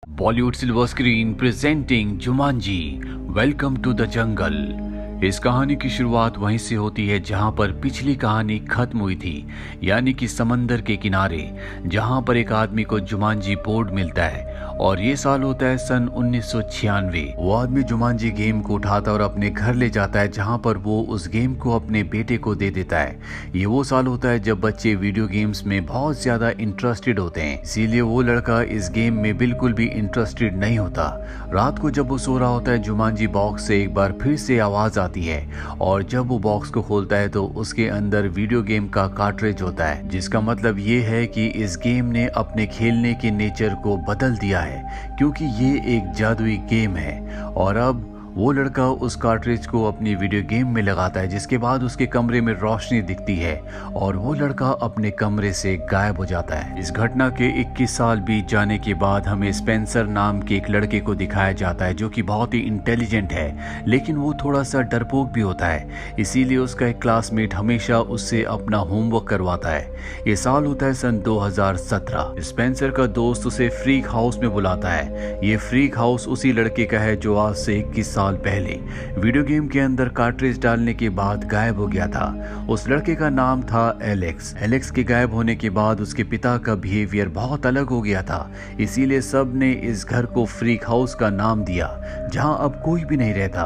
Bollywood silver screen presenting Jumanji welcome to the jungle. इस कहानी की शुरुआत वहीं से होती है जहां पर पिछली कहानी खत्म हुई थी, यानी कि समंदर के किनारे, जहां पर एक आदमी को जुमांजी बोर्ड मिलता है और ये साल होता है सन 1996। वो आदमी जुमांजी गेम को उठाता और अपने घर ले जाता है, जहां पर वो उस गेम को अपने बेटे को दे देता है। ये वो साल होता है जब बच्चे वीडियो गेम्स में बहुत ज्यादा इंटरेस्टेड होते हैं, इसीलिए वो लड़का इस गेम में बिल्कुल भी इंटरेस्टेड नहीं होता। रात को जब वो सो रहा होता है, जुमांजी बॉक्स से एक बार फिर से आवाज आती है और जब वो बॉक्स को खोलता है तो उसके अंदर वीडियो गेम का कार्ट्रिज होता है, जिसका मतलब ये है कि इस गेम ने अपने खेलने के नेचर को बदल दिया है, क्योंकि ये एक जादुई गेम है। और अब वो लड़का उस कार्ट्रिज को अपनी वीडियो गेम में लगाता है, जिसके बाद उसके कमरे में रोशनी दिखती है और वो लड़का अपने कमरे से गायब हो जाता है। इस घटना के 21 साल बीत जाने के बाद हमें स्पेंसर नाम के एक लड़के को दिखाया जाता है, जो कि बहुत ही इंटेलिजेंट है, लेकिन वो थोड़ा सा डरपोक भी होता है। इसीलिए उसका एक क्लासमेट हमेशा उससे अपना होमवर्क करवाता है। ये साल होता है सन 2017। स्पेंसर का दोस्त उसे फ्रीक हाउस में बुलाता है। ये फ्रीक हाउस उसी लड़के का है जो आज से 21 साल पहले वीडियो गेम के अंदर कार्ट्रिज डालने के बाद गायब हो गया था। उस लड़के का नाम था एलेक्स। एलेक्स के गायब होने के बाद उसके पिता का बिहेवियर बहुत अलग हो गया था, इसीलिए सब ने इस घर को फ्रीक हाउस का नाम दिया, जहां अब कोई भी नहीं रहता।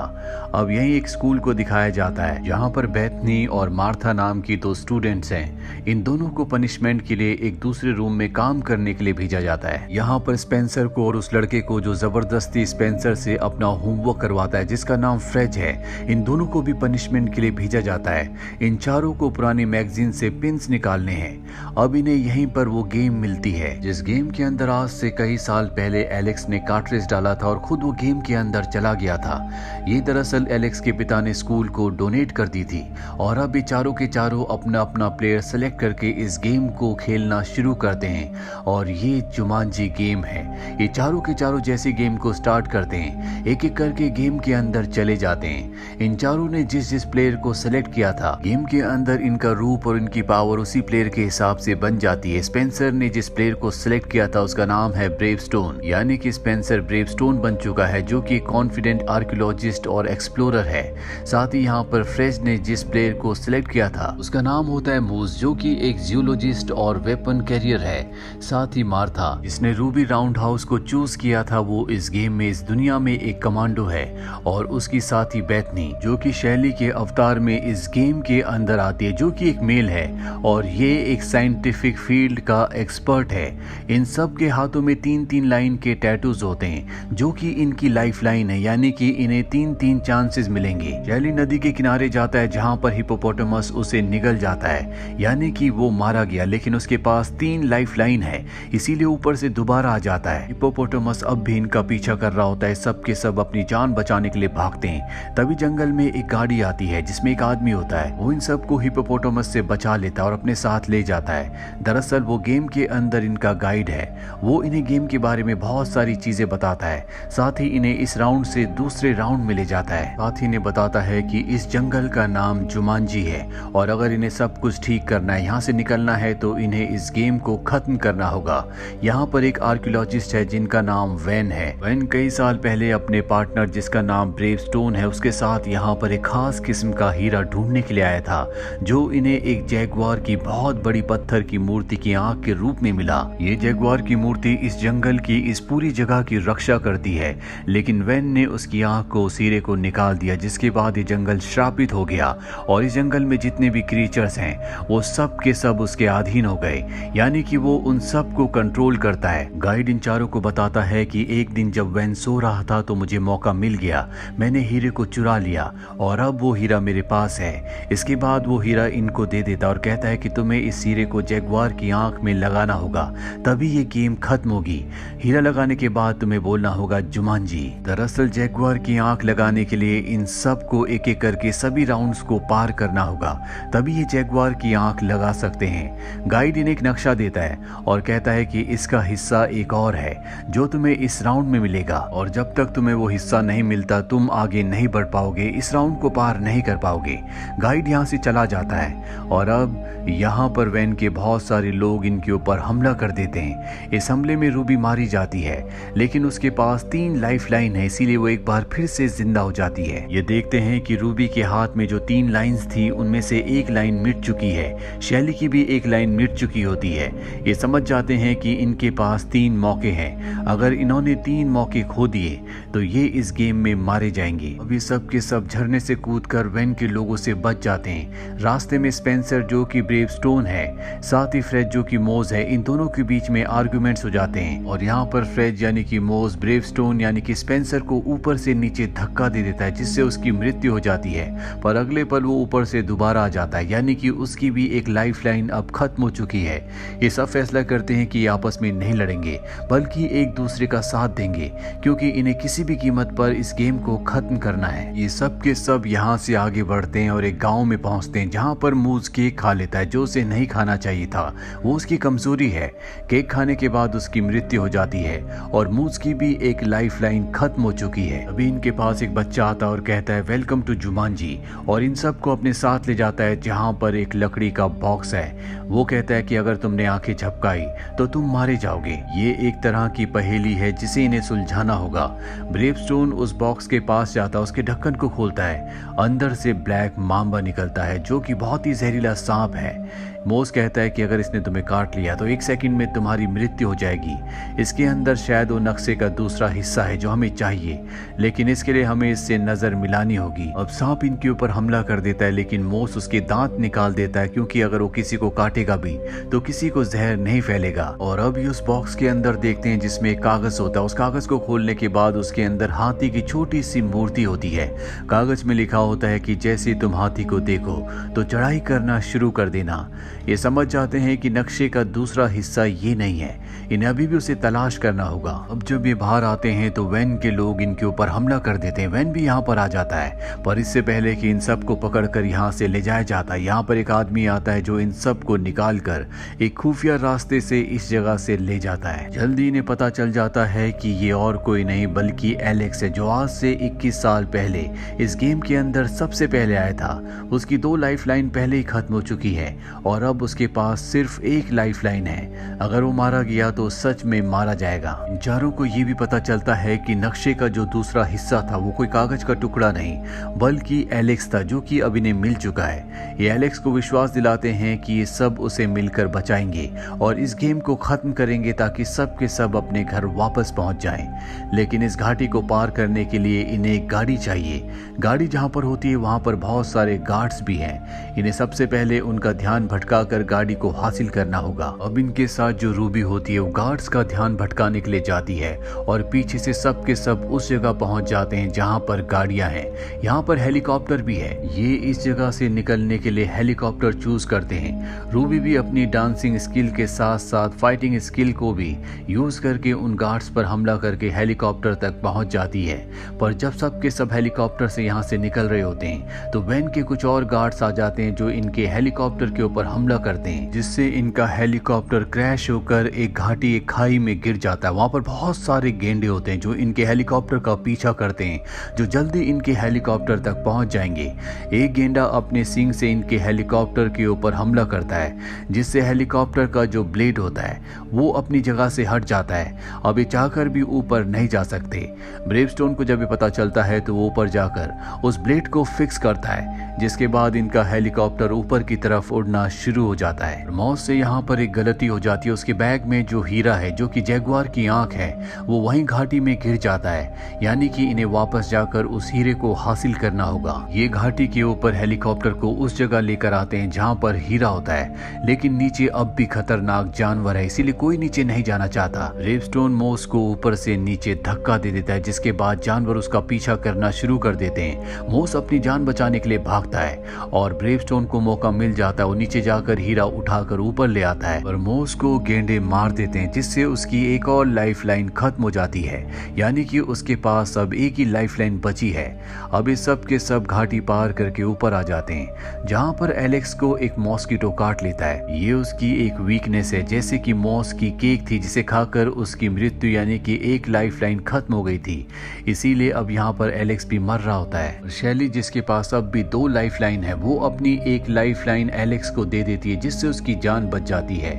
अब यही एक स्कूल को दिखाया जाता है, जहां पर बेथनी और मार्था नाम की दो स्टूडेंट्स हैं। इन दोनों को पनिशमेंट के लिए एक दूसरे रूम में काम करने के लिए भेजा जाता है। यहाँ पर स्पेंसर को और उस लड़के को जो जबरदस्ती स्पेंसर से अपना होमवर्क करवाता है, जिसका नाम फ्रेज है, इन दोनों को भी पनिशमेंट के लिए भेजा जाता है। इन चारों को पुरानी मैगजीन से पिन्स निकालने हैं। अब इन्हें यहीं पर वो गेम मिलती है, जिस गेम के अंदर आज से कई साल पहले एलेक्स ने कार्ट्रिज डाला था और खुद वो गेम के अंदर चला गया था। ये दरअसल एलेक्स के पिता ने स्कूल को डोनेट कर दी थी और अब ये चारों के चारों अपना अपना प्लेयर सेलेक्ट करके इस गेम को खेलना शुरू करते हैं और ये जुमांजी गेम है। ये चारों के चारों जैसे गेम को स्टार्ट करते हैं, एक एक करके गेम के अंदर चले जाते हैं। इन चारों ने जिस जिस प्लेयर को सिलेक्ट किया था, गेम के अंदर इनका रूप और इनकी पावर उसी प्लेयर के हिसाब से बन जाती है। स्पेंसर ने जिस प्लेयर को सिलेक्ट किया था उसका नाम है ब्रेवस्टोन, यानी कि स्पेंसर ब्रेवस्टोन बन चुका है, जो कि कॉन्फिडेंट आर्कियोलॉजिस्ट और एक्सप्लोरर है। साथ ही यहाँ पर फ्रेज ने जिस प्लेयर को सिलेक्ट किया था उसका नाम होता है मूस, जो कि एक जियोलॉजिस्ट और वेपन कैरियर है। साथ ही मार्था, जिसने रूबी राउंड हाउस को चूज किया था, वो इस गेम में इस दुनिया में एक कमांडो है। और उसकी साथी बेथनी, जो कि शैली के अवतार में इस गेम के अंदर आती है, जो कि एक मेल है और ये एक साइंटिफिक फील्ड का एक्सपर्ट है। इन सब के हाथों में 3-3 लाइन के टैटूज होते हैं, जो कि इनकी लाइफ लाइन है, यानी कि इन्हें 3-3 चांसेस मिलेंगे। शैली नदी के किनारे जाता है, जहां पर हिपोपोटामस उसे निगल जाता है, यानी कि वो मारा गया, लेकिन उसके पास 3 लाइफ लाइन है, इसीलिए ऊपर से दोबारा आ जाता है। हिपोपोटामस अब भी इनका पीछा कर रहा होता है, सब के सब अपनी जान बचाने के लिए भागते हैं। तभी जंगल में एक गाड़ी आती है जिसमें एक आदमी होता है। वो इन सबको हिपोपोटामस से बचा लेता है और अपने साथ ले जाता है। दरअसल वो गेम के अंदर इनका गाइड है। वो इन्हें गेम के बारे में बहुत सारी चीजें बताता है, साथ ही इन्हें इस राउंड से दूसरे राउंड में ले जाता है। साथ ही इन्हें बताता है कि इस जंगल का नाम जुमांजी है और अगर इन्हें सब कुछ ठीक करना है, यहाँ से निकलना है, तो इन्हें इस गेम को खत्म करना होगा। यहाँ पर एक आर्कियोलॉजिस्ट है जिनका नाम वैन है। वैन कई साल पहले अपने पार्टनर, जिसका नाम ब्रेवस्टोन है, उसके साथ यहाँ पर एक खास किस्म का हीरा ढूंढने के लिए आया था, जो इन्हें एक जैगुआर की बहुत बड़ी पत्थर की मूर्ति की आंख के रूप में मिला। ये जैगुआर की मूर्ति इस जंगल की इस पूरी जगह की रक्षा करती है, लेकिन वैन ने उसकी आंख को, उस हीरे को निकाल दिया, जिसके बाद ये जंगल श्रापित हो गया और इस जंगल में जितने भी क्रीचर्स हैं वो सब के सब उसके अधीन हो गए, यानी कि वो उन सब को कंट्रोल करता है। गाइड इन चारों को बताता है कि एक दिन जब वैन सो रहा था तो मुझे मौका मिल गया, मैंने हीरे को चुरा लिया और अब वो हीरा मेरे पास है। इसके बाद वो हीरा इनको दे देता और कहता है कि तुम्हें इस हीरे को जैगुआर की आंख में लगाना होगा, तभी ये गेम खत्म होगी। हीरा लगाने के बाद तुम्हें बोलना होगा जुमांजी। दरअसल जैगुआर की आंख लगाने के लिए इन सब को एक एक करके सभी राउंड्स को पार करना होगा, तभी ये जैगुआर की आंख लगा सकते हैं। गाइड इन्हें एक नक्शा देता है और कहता है कि इसका हिस्सा एक और है जो तुम्हें इस राउंड में मिलेगा और जब तक तुम्हें वो हिस्सा नहीं मिलता मिलता तुम आगे नहीं बढ़ पाओगे, इस राउंड को पार नहीं कर पाओगे। गाइड यहाँ से चला जाता है और अब यहाँ पर वैन के बहुत सारे लोग इनके ऊपर हमला कर देते हैं। इस हमले में रूबी मारी जाती है, लेकिन उसके पास 3 लाइफलाइन है, इसीलिए वो एक बार फिर से जिंदा हो जाती है। ये देखते हैं कि रूबी के हाथ में जो 3 लाइंस थी उनमें से एक लाइन मिट चुकी है, शैली की भी एक लाइन मिट चुकी होती है। ये समझ जाते हैं कि इनके पास 3 मौके हैं, अगर इन्होंने 3 मौके खो दिए तो ये इस गेम में मारे जाएंगे। अभी सब के सब झरने से कूदकर वैन के लोगों से बच जाते हैं। रास्ते में स्पेंसर जो कि ब्रेवस्टोन है, साथ ही फ्रेड जो कि मोज है, इन दोनों के बीच में आर्गुमेंट्स हो जाते हैं और यहाँ पर फ्रेड यानी कि मोज ब्रेवस्टोन यानी कि स्पेंसर को ऊपर से नीचे धक्का दे देता है, जिससे उसकी मृत्यु हो जाती है। पर अगले पल वो ऊपर से दोबारा आ जाता है, यानी कि उसकी भी एक लाइफलाइन अब खत्म हो चुकी है। ये सब फैसला करते हैं कि ये आपस में नहीं लड़ेंगे बल्कि एक दूसरे का साथ देंगे, क्योंकि इन्हें किसी भी कीमत पर इस गेम को खत्म करना है। ये सब के सब यहाँ से आगे बढ़ते हैं और एक गांव में पहुंचते हैं जहां पर मूज केक खा लेता है, जो उसे नहीं खाना चाहिए था, वो उसकी कमजोरी है। केक खाने के बाद उसकी मृत्यु हो जाती है और मूज की भी एक लाइफलाइन खत्म हो चुकी है। अभी इनके पास एक बच्चा आता है और कहता है वेलकम टू जुमांजी, और इन सबको अपने साथ ले जाता है जहां पर एक लकड़ी का बॉक्स है। वो कहता है कि अगर तुमने आंखें झपकाई तो तुम मारे जाओगे। ये एक तरह की पहेली है जिसे इन्हें सुलझाना होगा। ब्रेवस्टोन उस बॉक्स के पास जाता है, उसके ढक्कन को खोलता है, अंदर से ब्लैक मांबा निकलता है जो कि बहुत ही जहरीला सांप है। मोस कहता है कि अगर इसने तुम्हें काट लिया तो 1 सेकंड में तुम्हारी मृत्यु हो जाएगी। इसके अंदर शायद वो नक्शे का दूसरा हिस्सा है जो हमें चाहिए, लेकिन इसके लिए हमें इससे नजर मिलानी होगी। अब सांप इनके ऊपर हमला कर देता है, लेकिन मोस उसके दांत निकाल देता है, क्योंकि अगर वो किसी को काटेगा भी तो किसी को जहर नहीं फैलेगा। और अभी उस बॉक्स के अंदर देखते हैं जिसमें एक कागज होता है। उस कागज को खोलने के बाद उसके अंदर हाथी की छोटी सी मूर्ति होती है। कागज में लिखा होता है कि जैसे तुम हाथी को देखो तो चढ़ाई करना शुरू कर देना। ये समझ जाते हैं कि नक्शे का दूसरा हिस्सा ये नहीं है, इन्हें अभी भी उसे तलाश करना होगा। अब जब ये बाहर आते हैं तो वैन के लोग इनके ऊपर हमला कर देते हैं। वैन भी यहाँ पर आ जाता है, पर इससे पहले कि इन सब को पकड़कर यहाँ से ले जाया जाता है, यहाँ पर एक आदमी आता है जो इन सब को निकाल कर एक खुफिया रास्ते से इस जगह से ले जाता है। जल्दी इन्हें पता चल जाता है कि ये और कोई नहीं बल्कि एलेक्स है, जो आज से 21 साल पहले इस गेम के अंदर सबसे पहले आया था। उसकी 2 लाइफलाइन पहले ही खत्म हो चुकी है और अब उसके पास सिर्फ एक लाइफलाइन है। अगर वो मारा गया तो सच में मारा जाएगा। इन चारों को ये भी पता चलता है कि नक्शे का जो दूसरा हिस्सा था वो कोई कागज का टुकड़ा नहीं बल्कि एलेक्स था, जो कि अब इन्हें मिल चुका है। ये एलेक्स को विश्वास दिलाते हैं कि ये सब उसे मिलकर बचाएंगे और इस गेम को खत्म करेंगे ताकि सब के सब अपने घर वापस पहुंच जाएं। लेकिन इस घाटी को पार करने के लिए इन्हें एक गाड़ी चाहिए। गाड़ी जहां पर होती है वहां पर बहुत सारे गार्ड्स भी हैं। इन्हें सबसे पहले उनका ध्यान भटकाकर गाड़ी को हासिल करना होगा। अब इनके साथ जो रूबी होती है वो गार्ड्स का ध्यान भटकाने के लिए जाती है और पीछे से सब के सब उस जगह पहुंच जाते हैं जहां पर गाड़ियां हैं। यहाँ पर हेलीकॉप्टर भी है। ये इस जगह से निकलने के लिए हेलीकॉप्टर चूज करते हैं। रूबी भी अपनी डांसिंग स्किल के साथ साथ फाइटिंग स्किल को भी यूज करके उन गार्ड्स पर हमला करके हेलीकॉप्टर तक पहुंच जाती है। पर जब सब के सब हेलीकॉप्टर से यहाँ से निकल रहे होते हैं तो वैन के कुछ और गार्ड्स आ जाते हैं जो इनके हेलीकॉप्टर के ऊपर हमला करते हैं, जिससे इनका हेलीकॉप्टर क्रैश होकर एक घाटी एक खाई में गिर जाता है। वहां पर बहुत सारे गेंडे होते हैं जो इनके हेलीकॉप्टर का पीछा करते हैं, जो जल्दी इनके हेलीकॉप्टर तक पहुंच जाएंगे। एक गेंडा अपने सींग से इनके हेलीकॉप्टर के ऊपर हमला करता है, जिससे हेलीकॉप्टर का जो ब्लेड होता है वो अपनी जगह से हट जाता है। अब ये चाहकर भी ऊपर नहीं जा सकते। ब्रेवस्टोन को जब ये पता चलता है तो वो ऊपर जाकर उस ब्लेड को फिक्स करता है, जिसके बाद इनका हेलीकॉप्टर ऊपर की तरफ उड़ना शुरू हो जाता है। मौस से यहाँ पर एक गलती हो जाती है। उसके बैग में जो हीरा है जो कि जैगुआर की आंख है वो वहीं घाटी में गिर जाता है, यानी कि इन्हें वापस जाकर उस हीरे को हासिल करना होगा। ये घाटी के ऊपर हेलीकॉप्टर को उस जगह लेकर आते हैं जहाँ पर हीरा होता है, लेकिन नीचे अब भी खतरनाक जानवर है, इसीलिए कोई नीचे नहीं जाना चाहता। ब्रेवस्टोन मोस को ऊपर से नीचे धक्का दे देता है, जिसके बाद जानवर उसका पीछा करना शुरू कर देते हैं। मोस अपनी जान बचाने के लिए भागता है और ब्रेवस्टोन को मौका मिल जाता है। वो नीचे जाकर हीरा उठाकर ऊपर ले आता है और मोस को गेंडे मार देते हैं, जिससे उसकी एक और लाइफलाइन खत्म हो जाती है, यानी कि उसके पास अब एक ही लाइफलाइन बची है। अब इस सब के सब घाटी पार करके ऊपर आ जाते हैं, जहां पर एलेक्स को एक मॉस्किटो काट लेता है। ये उसकी एक वीकनेस है, जैसे कि मॉस की केक थी जिसे खाकर उसकी मृत्यु यानी कि एक लाइफलाइन खत्म हो गई थी। इसीलिए अब यहाँ पर एलेक्स भी मर रहा होता है। शैली जिसके पास अब भी 2 लाइफलाइन है वो अपनी एक लाइफलाइन एलेक्स को दे देती है जिससे उसकी जान बच जाती है।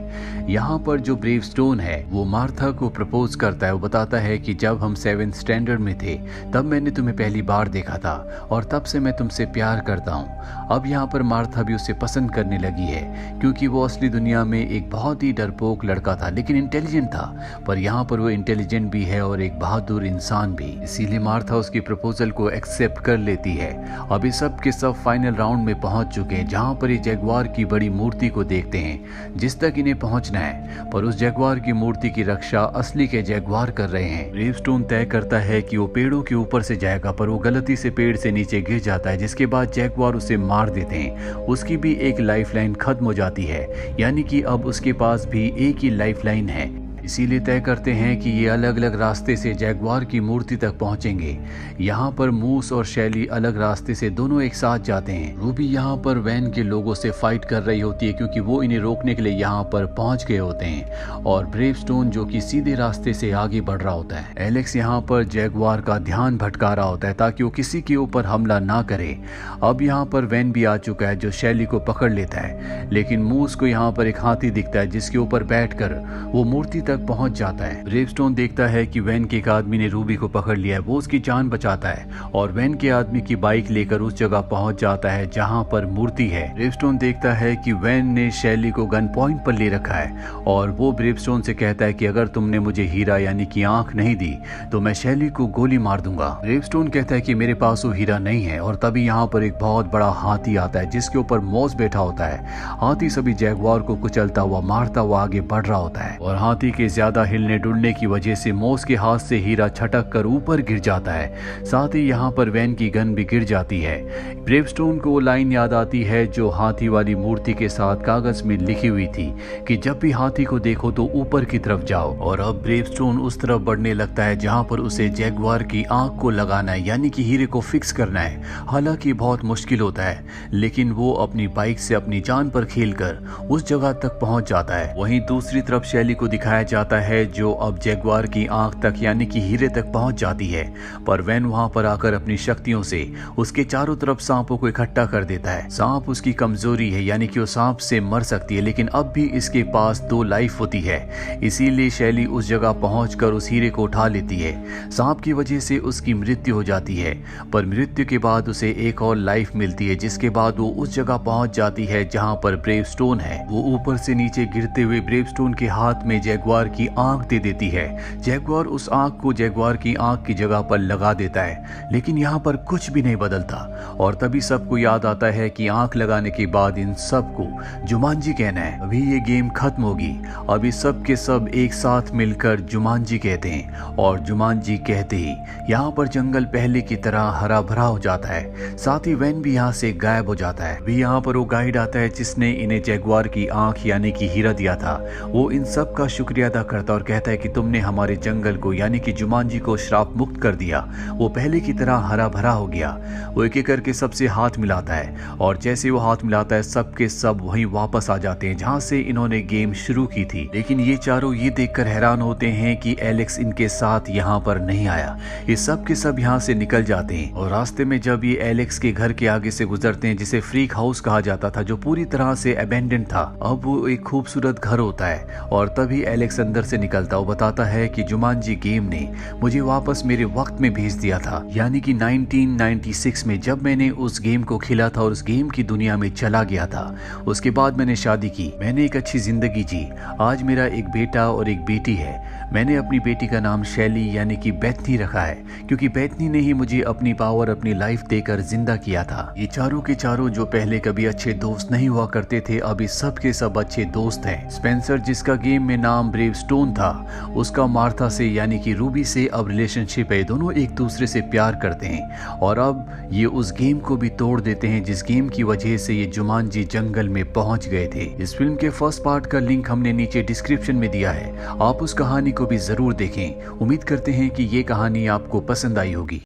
यहाँ पर जो ब्रेवस्टोन है वो मार्था को प्रपोज करता है। वो बताता है कि जब हम 7th स्टैंडर्ड में थे तब मैंने तुम्हें पहली बार देखा था और तब से मैं तुमसे प्यार करता हूँ। अब यहाँ पर मार्था भी उसे पसंद करने लगी है क्योंकि वो असली दुनिया में एक बहुत ही डरपोक लड़का था लेकिन इंटेलिजेंट था, पर यहाँ पर वो इंटेलिजेंट भी है और एक बहादुर इंसान भी। इसीलिए मार्था उसकी प्रपोजल को एक्सेप्ट कर लेती है। अभी सब के सब फाइनल राउंड में पहुंच चुके हैं जहां पर ये जैगुआर की बड़ी मूर्ति को देखते हैं जिस तक इन्हें पहुंचना है, पर उस जैगुआर की मूर्ति की रक्षा असली के जैगुआर कर रहे हैं। ब्रेवस्टोन तय करता है कि वो पेड़ों के ऊपर से जाएगा, पर वो गलती से पेड़ से नीचे गिर जाता है जिसके बाद जैगुआर उसे मार देते हैं। उसकी भी एक लाइफलाइन खत्म हो जाती है, यानी कि अब उसके पास भी एक ही लाइफलाइन है। इसीलिए तय करते हैं कि ये अलग अलग रास्ते से जैगुआर की मूर्ति तक पहुंचेंगे। यहाँ पर मूस और शैली अलग रास्ते से दोनों एक साथ जाते हैं। रूबी यहाँ पर वैन के लोगों से फाइट कर रही होती है क्योंकि वो इन्हें रोकने के लिए यहाँ पर पहुंच गए होते हैं, और ब्रेवस्टोन जो कि सीधे रास्ते से आगे बढ़ रहा होता है। एलेक्स यहाँ पर जैगुआर का ध्यान भटका रहा होता है ताकि वो किसी के ऊपर हमला ना करे। अब यहाँ पर वैन भी आ चुका है जो शैली को पकड़ लेता है, लेकिन मूस को यहाँ पर एक हाथी दिखता है जिसके ऊपर बैठकर वो मूर्ति तक पहुंच जाता है। ब्रेवस्टोन देखता है कि वैन के एक आदमी ने रूबी को पकड़ लिया है। वो उसकी जान बचाता है और वैन के आदमी की बाइक लेकर उस जगह पहुंच जाता है जहां पर मूर्ति है। ब्रेवस्टोन देखता है कि वैन ने शैली को गन पॉइंट पर ले रखा है और वो ब्रेवस्टोन से कहता है कि अगर तुमने मुझे हीरा यानी कि आंख नहीं दी तो मैं शैली को गोली मार दूंगा। ब्रेवस्टोन कहता है कि मेरे पास वो हीरा नहीं है, और तभी यहाँ पर एक बहुत बड़ा हाथी आता है जिसके ऊपर मॉस बैठा होता है। हाथी सभी जैगुआर को कुचलता हुआ मारता हुआ आगे बढ़ रहा होता है और हाथी के ज्यादा हिलने डुलने की वजह से मॉस के हाथ से हीरा छटक कर ऊपर गिर जाता है। साथ ही यहाँ पर वैन की गन भी गिर जाती है। ब्रेवस्टोन को वो लाइन याद आती है जो हाथी वाली मूर्ति के साथ कागज में लिखी हुई थी कि जब भी हाथी को देखो तो ऊपर की तरफ जाओ। और अब ब्रेवस्टोन उस तरफ बढ़ने लगता है जहाँ पर उसे जैगुआर की आंख को लगाना है, यानी कि हीरे को फिक्स करना है। हालांकि बहुत मुश्किल होता है, लेकिन वो अपनी बाइक से अपनी जान पर खेलकर उस जगह तक पहुंच जाता है। वहीं दूसरी तरफ शैली को दिखाया जाता है जो अब जैगुआर की आंख तक यानी कि हीरे तक पहुंच जाती है, पर वैन वहां पर आकर अपनी शक्तियों से उसके चारों तरफ सांपों को इकट्ठा कर देता है। सांप उसकी कमजोरी है, यानी कि वो सांप से मर सकती है, लेकिन अब भी इसके पास 2 लाइफ होती है। इसीलिए शैली उस जगह पहुंचकर उस हीरे को उठा लेती है। सांप की वजह से उसकी मृत्यु हो जाती है, पर मृत्यु के बाद उसे एक और लाइफ मिलती है, जिसके बाद वो उस जगह पहुंच जाती है जहां पर ब्रेवस्टोन है। वो ऊपर से नीचे गिरते हुए ब्रेवस्टोन के हाथ में जैगुआर की आंख दे देती है। जैगुआर उस आंख को जैगुआर की आंख की जगह पर लगा देता है, लेकिन यहाँ पर कुछ भी नहीं बदलता। और तभी सबको याद आता है कि आंख लगाने के बाद इन सबको जुमांजी कहना है। अभी ये गेम खत्म होगी। अभी सब के सब एक साथ मिलकर जुमांजी कहते हैं, और जुमांजी कहते ही यहाँ पर जंगल पहले की तरह हरा भरा हो जाता है। साथ ही वैन भी यहाँ से गायब हो जाता है। अभी यहाँ पर वो गाइड आता है जिसने इन्हें जैगुआर की आंख यानी कि हीरा दिया था। वो इन सब का शुक्रिया अदा करता और कहता है कि तुमने हमारे जंगल को यानी कि जुमांजी को श्राप मुक्त कर दिया। वो पहले की तरह हरा भरा हो गया। वो एक एक करके सबसे हाथ मिलाता है, और जैसे वो हाथ मिलाता है सब के सब वहीं वापस आ जाते हैं जहां से इन्होंने गेम शुरू की थी। लेकिन ये चारों ये देखकर हैरान होते हैं कि एलेक्स इनके साथ यहाँ पर नहीं आया। ये सब के सब यहाँ से निकल जाते हैं, और रास्ते में जब ये एलेक्स के घर के आगे से गुजरते हैं जिसे फ्रीक हाउस कहा जाता था, जो पूरी तरह से अबेंडेंड था, अब वो एक खूबसूरत घर होता है। और तभी एलेक्स अंदर से निकलता वो बताता है कि जुमांजी गेम ने मुझे वापस मेरे वक्त में भेज दिया था, यानी कि 1996 में जब मैंने उस गेम को खेला था और उस गेम की दुनिया में चला गया था। उसके बाद मैंने शादी की, मैंने एक अच्छी जिंदगी जी। आज मेरा एक बेटा और एक बेटी है। मैंने अपनी बेटी का नाम शैली यानी कि बेथनी रखा है, क्योंकि बेथनी ने ही मुझे अपनी पावर अपनी लाइफ देकर जिंदा किया था। ये चारों के चारों जो पहले कभी अच्छे दोस्त नहीं हुआ करते थे, अभी सब के सब अच्छे दोस्त हैं। स्पेंसर जिसका गेम में नाम ब्रेवस्टोन था, उसका मार्था से यानी कि रूबी से अब रिलेशनशिप है। दोनों एक दूसरे से प्यार करते हैं, और अब ये उस गेम को भी तोड़ देते हैं जिस गेम की वजह से ये जुमांजी जंगल में पहुंच गए थे। इस फिल्म के फर्स्ट पार्ट का लिंक हमने नीचे डिस्क्रिप्शन में दिया है, आप उस कहानी को भी जरूर देखें। उम्मीद करते हैं कि ये कहानी आपको पसंद आई होगी।